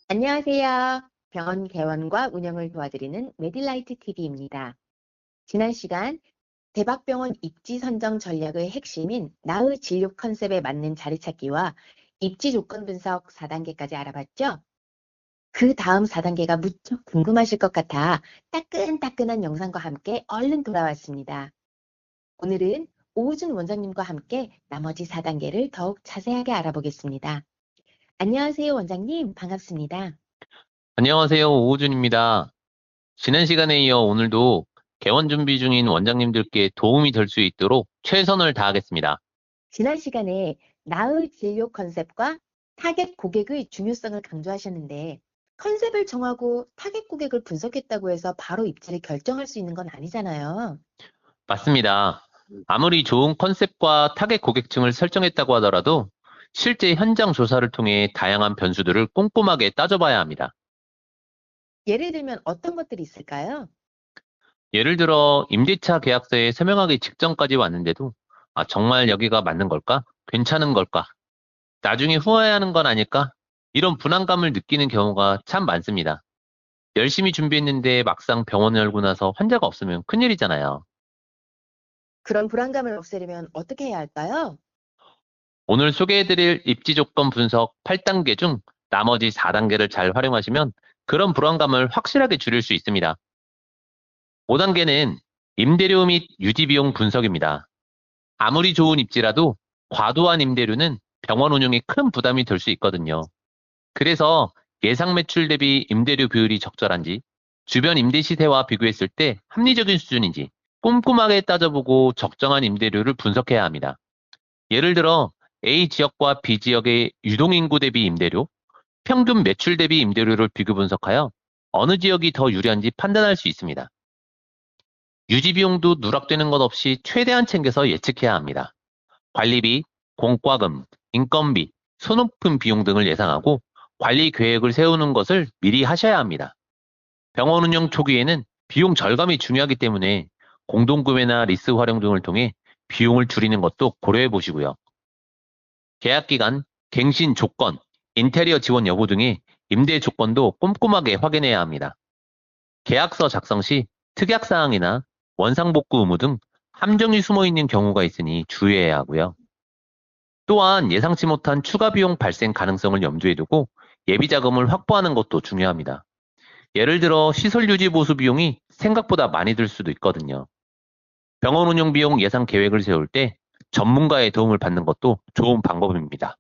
안녕하세요. 병원 개원과 운영을 도와드리는 메딜라이트 TV입니다. 지난 시간 대박병원 입지 선정 전략의 핵심인 나의 진료 컨셉에 맞는 자리 찾기와 입지 조건 분석 4단계까지 알아봤죠? 그 다음 4단계가 무척 궁금하실 것 같아 따끈따끈한 영상과 함께 얼른 돌아왔습니다. 오늘은 오우준 원장님과 함께 나머지 4단계를 더욱 자세하게 알아보겠습니다. 안녕하세요, 원장님. 반갑습니다. 안녕하세요. 오우준입니다. 지난 시간에 이어 오늘도 개원 준비 중인 원장님들께 도움이 될 수 있도록 최선을 다하겠습니다. 지난 시간에 나의 진료 컨셉과 타겟 고객의 중요성을 강조하셨는데 컨셉을 정하고 타겟 고객을 분석했다고 해서 바로 입지를 결정할 수 있는 건 아니잖아요. 맞습니다. 아무리 좋은 컨셉과 타겟 고객층을 설정했다고 하더라도 실제 현장 조사를 통해 다양한 변수들을 꼼꼼하게 따져봐야 합니다. 예를 들면 어떤 것들이 있을까요? 예를 들어 임대차 계약서에 서명하기 직전까지 왔는데도 정말 여기가 맞는 걸까? 괜찮은 걸까? 나중에 후회하는 건 아닐까? 이런 불안감을 느끼는 경우가 참 많습니다. 열심히 준비했는데 막상 병원 열고 나서 환자가 없으면 큰일이잖아요. 그런 불안감을 없애려면 어떻게 해야 할까요? 오늘 소개해드릴 입지 조건 분석 8단계 중 나머지 4단계를 잘 활용하시면 그런 불안감을 확실하게 줄일 수 있습니다. 5단계는 임대료 및 유지비용 분석입니다. 아무리 좋은 입지라도 과도한 임대료는 병원 운영에 큰 부담이 될 수 있거든요. 그래서 예상 매출 대비 임대료 비율이 적절한지, 주변 임대 시세와 비교했을 때 합리적인 수준인지 꼼꼼하게 따져보고 적정한 임대료를 분석해야 합니다. 예를 들어 A 지역과 B 지역의 유동인구 대비 임대료, 평균 매출 대비 임대료를 비교 분석하여 어느 지역이 더 유리한지 판단할 수 있습니다. 유지비용도 누락되는 것 없이 최대한 챙겨서 예측해야 합니다. 관리비, 공과금, 인건비, 소모품 비용 등을 예상하고 관리 계획을 세우는 것을 미리 하셔야 합니다. 병원 운영 초기에는 비용 절감이 중요하기 때문에 공동구매나 리스 활용 등을 통해 비용을 줄이는 것도 고려해 보시고요. 계약기간, 갱신 조건, 인테리어 지원 여부 등의 임대 조건도 꼼꼼하게 확인해야 합니다. 계약서 작성 시 특약사항이나 원상복구 의무 등 함정이 숨어있는 경우가 있으니 주의해야 하고요. 또한 예상치 못한 추가 비용 발생 가능성을 염두에 두고 예비 자금을 확보하는 것도 중요합니다. 예를 들어 시설 유지 보수 비용이 생각보다 많이 들 수도 있거든요. 병원 운영 비용 예상 계획을 세울 때 전문가의 도움을 받는 것도 좋은 방법입니다.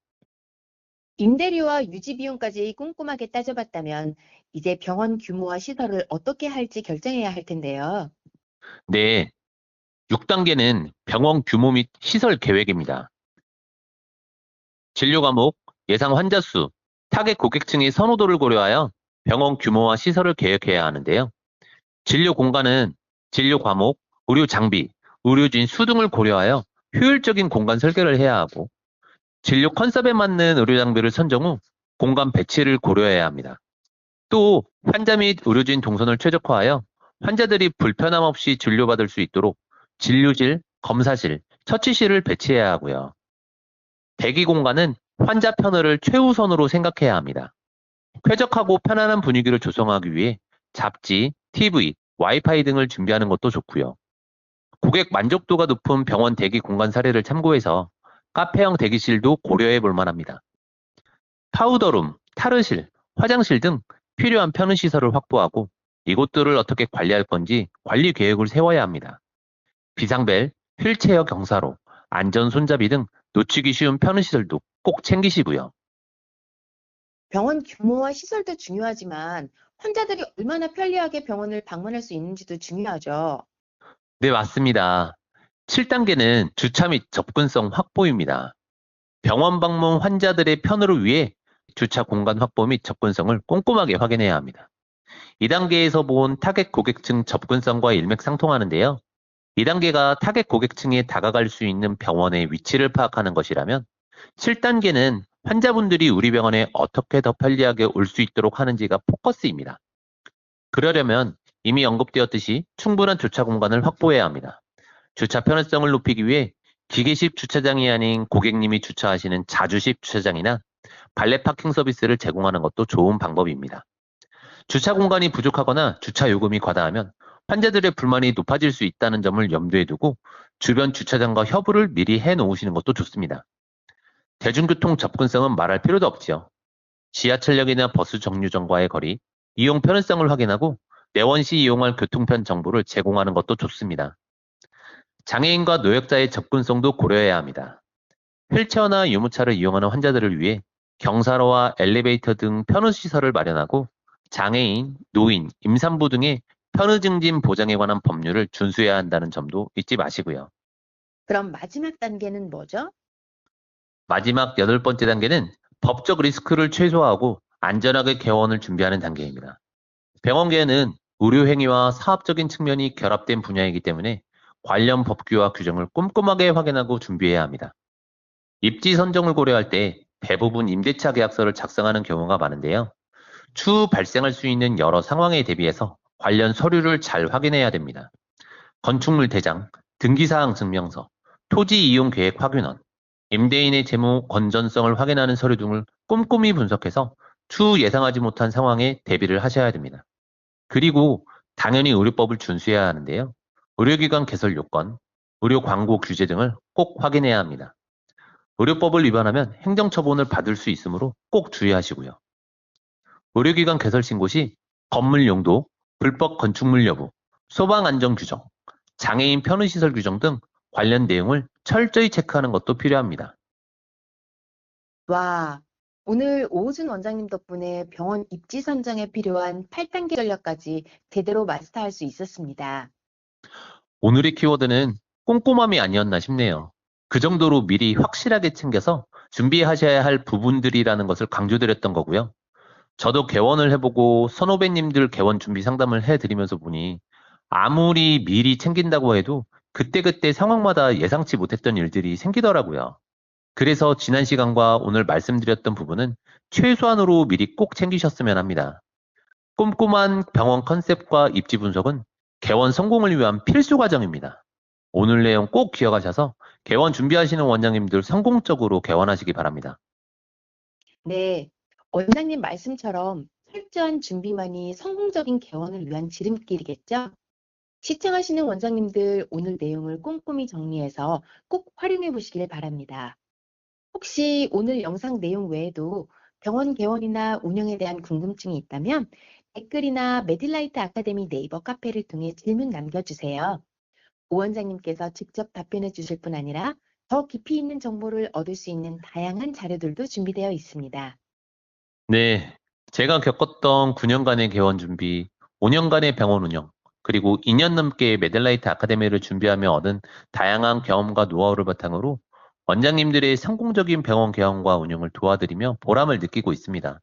임대료와 유지 비용까지 꼼꼼하게 따져봤다면 이제 병원 규모와 시설을 어떻게 할지 결정해야 할 텐데요. 네, 6단계는 병원 규모 및 시설 계획입니다. 진료 과목, 예상 환자 수, 타겟 고객층의 선호도를 고려하여 병원 규모와 시설을 계획해야 하는데요. 진료 공간은 진료 과목, 의료 장비, 의료진 수 등을 고려하여 효율적인 공간 설계를 해야 하고 진료 컨셉에 맞는 의료 장비를 선정 후 공간 배치를 고려해야 합니다. 또 환자 및 의료진 동선을 최적화하여 환자들이 불편함 없이 진료받을 수 있도록 진료실, 검사실, 처치실을 배치해야 하고요. 대기 공간은 환자 편의를 최우선으로 생각해야 합니다. 쾌적하고 편안한 분위기를 조성하기 위해 잡지, TV, 와이파이 등을 준비하는 것도 좋고요. 고객 만족도가 높은 병원 대기 공간 사례를 참고해서 카페형 대기실도 고려해 볼 만합니다. 파우더룸, 타르실, 화장실 등 필요한 편의 시설을 확보하고 이곳들을 어떻게 관리할 건지 관리 계획을 세워야 합니다. 비상벨, 휠체어 경사로, 안전 손잡이 등 놓치기 쉬운 편의 시설도 꼭 챙기시고요. 병원 규모와 시설도 중요하지만 환자들이 얼마나 편리하게 병원을 방문할 수 있는지도 중요하죠. 네, 맞습니다. 7단계는 주차 및 접근성 확보입니다. 병원 방문 환자들의 편의를 위해 주차 공간 확보 및 접근성을 꼼꼼하게 확인해야 합니다. 2단계에서 본 타겟 고객층 접근성과 일맥상통하는데요. 2단계가 타겟 고객층에 다가갈 수 있는 병원의 위치를 파악하는 것이라면 7단계는 환자분들이 우리 병원에 어떻게 더 편리하게 올 수 있도록 하는지가 포커스입니다. 그러려면 이미 언급되었듯이 충분한 주차 공간을 확보해야 합니다. 주차 편의성을 높이기 위해 기계식 주차장이 아닌 고객님이 주차하시는 자주식 주차장이나 발렛 파킹 서비스를 제공하는 것도 좋은 방법입니다. 주차 공간이 부족하거나 주차 요금이 과다하면 환자들의 불만이 높아질 수 있다는 점을 염두에 두고 주변 주차장과 협의를 미리 해 놓으시는 것도 좋습니다. 대중교통 접근성은 말할 필요도 없지요. 지하철역이나 버스 정류장과의 거리, 이용 편의성을 확인하고 내원 시 이용할 교통편 정보를 제공하는 것도 좋습니다. 장애인과 노약자의 접근성도 고려해야 합니다. 휠체어나 유모차를 이용하는 환자들을 위해 경사로와 엘리베이터 등 편의시설을 마련하고 장애인, 노인, 임산부 등의 편의 증진 보장에 관한 법률을 준수해야 한다는 점도 잊지 마시고요. 그럼 마지막 단계는 뭐죠? 마지막 8번째 단계는 법적 리스크를 최소화하고 안전하게 개원을 준비하는 단계입니다. 병원계는 의료행위와 사업적인 측면이 결합된 분야이기 때문에 관련 법규와 규정을 꼼꼼하게 확인하고 준비해야 합니다. 입지 선정을 고려할 때 대부분 임대차 계약서를 작성하는 경우가 많은데요. 추후 발생할 수 있는 여러 상황에 대비해서 관련 서류를 잘 확인해야 됩니다. 건축물 대장, 등기사항 증명서, 토지 이용 계획 확인원, 임대인의 재무 건전성을 확인하는 서류 등을 꼼꼼히 분석해서 추후 예상하지 못한 상황에 대비를 하셔야 됩니다. 그리고 당연히 의료법을 준수해야 하는데요. 의료기관 개설 요건, 의료 광고 규제 등을 꼭 확인해야 합니다. 의료법을 위반하면 행정처분을 받을 수 있으므로 꼭 주의하시고요. 의료기관 개설 신고 시 건물 용도, 불법 건축물 여부, 소방 안전 규정, 장애인 편의시설 규정 등 관련 내용을 철저히 체크하는 것도 필요합니다. 와, 오늘 오우준 원장님 덕분에 병원 입지 선정에 필요한 8단계 전략까지 제대로 마스터할 수 있었습니다. 오늘의 키워드는 꼼꼼함이 아니었나 싶네요. 그 정도로 미리 확실하게 챙겨서 준비하셔야 할 부분들이라는 것을 강조드렸던 거고요. 저도 개원을 해보고 선후배님들 개원 준비 상담을 해드리면서 보니 아무리 미리 챙긴다고 해도 그때그때 상황마다 예상치 못했던 일들이 생기더라고요. 그래서 지난 시간과 오늘 말씀드렸던 부분은 최소한으로 미리 꼭 챙기셨으면 합니다. 꼼꼼한 병원 컨셉과 입지 분석은 개원 성공을 위한 필수 과정입니다. 오늘 내용 꼭 기억하셔서 개원 준비하시는 원장님들 성공적으로 개원하시기 바랍니다. 네, 원장님 말씀처럼 철저한 준비만이 성공적인 개원을 위한 지름길이겠죠? 시청하시는 원장님들 오늘 내용을 꼼꼼히 정리해서 꼭 활용해 보시길 바랍니다. 혹시 오늘 영상 내용 외에도 병원 개원이나 운영에 대한 궁금증이 있다면 댓글이나 메딜라이트 아카데미 네이버 카페를 통해 질문 남겨주세요. 오 원장님께서 직접 답변해 주실 뿐 아니라 더 깊이 있는 정보를 얻을 수 있는 다양한 자료들도 준비되어 있습니다. 네, 제가 겪었던 9년간의 개원 준비, 5년간의 병원 운영, 그리고 2년 넘게 메델라이트 아카데미를 준비하며 얻은 다양한 경험과 노하우를 바탕으로 원장님들의 성공적인 병원 개원과 운영을 도와드리며 보람을 느끼고 있습니다.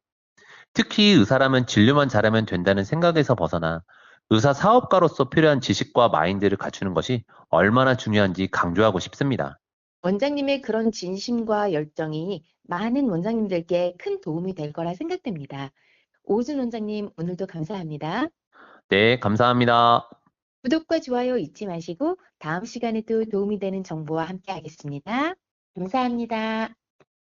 특히 의사라면 진료만 잘하면 된다는 생각에서 벗어나 의사 사업가로서 필요한 지식과 마인드를 갖추는 것이 얼마나 중요한지 강조하고 싶습니다. 원장님의 그런 진심과 열정이 많은 원장님들께 큰 도움이 될 거라 생각됩니다. 오준 원장님, 오늘도 감사합니다. 네, 감사합니다. 구독과 좋아요 잊지 마시고 다음 시간에도 도움이 되는 정보와 함께 하겠습니다. 감사합니다.